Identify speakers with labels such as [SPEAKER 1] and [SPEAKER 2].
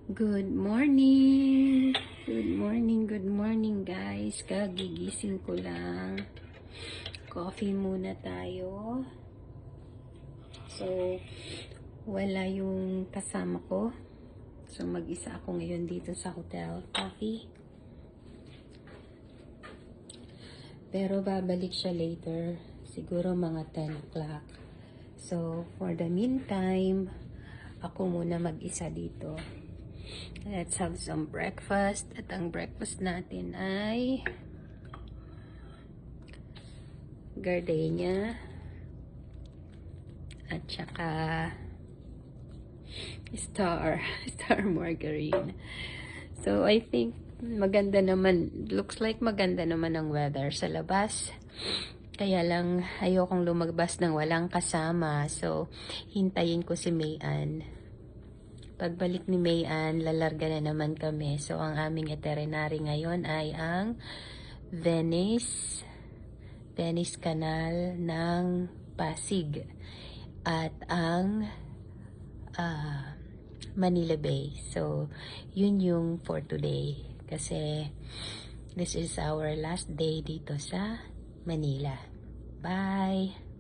[SPEAKER 1] Good morning! Good morning guys. Kagigising ko lang. Coffee muna tayo. So, wala yung kasama ko. So, mag-isa ako ngayon dito sa hotel. Coffee. Pero babalik siya later. Siguro mga 10 o'clock. So, for the meantime, ako muna mag-isa dito. Let's have some breakfast. At ang breakfast natin ay gardenia at saka star margarine. So I think maganda naman, looks like maganda naman ang weather sa labas. Kaya lang ayokong lumabas ng walang kasama. So hintayin ko si Mayan. Pagbalik ni Mayan, lalarga na naman kami. So, ang aming itinerary ngayon ay ang Venice Canal ng Pasig at ang Manila Bay. So, yun yung for today. Kasi, this is our last day dito sa Manila. Bye!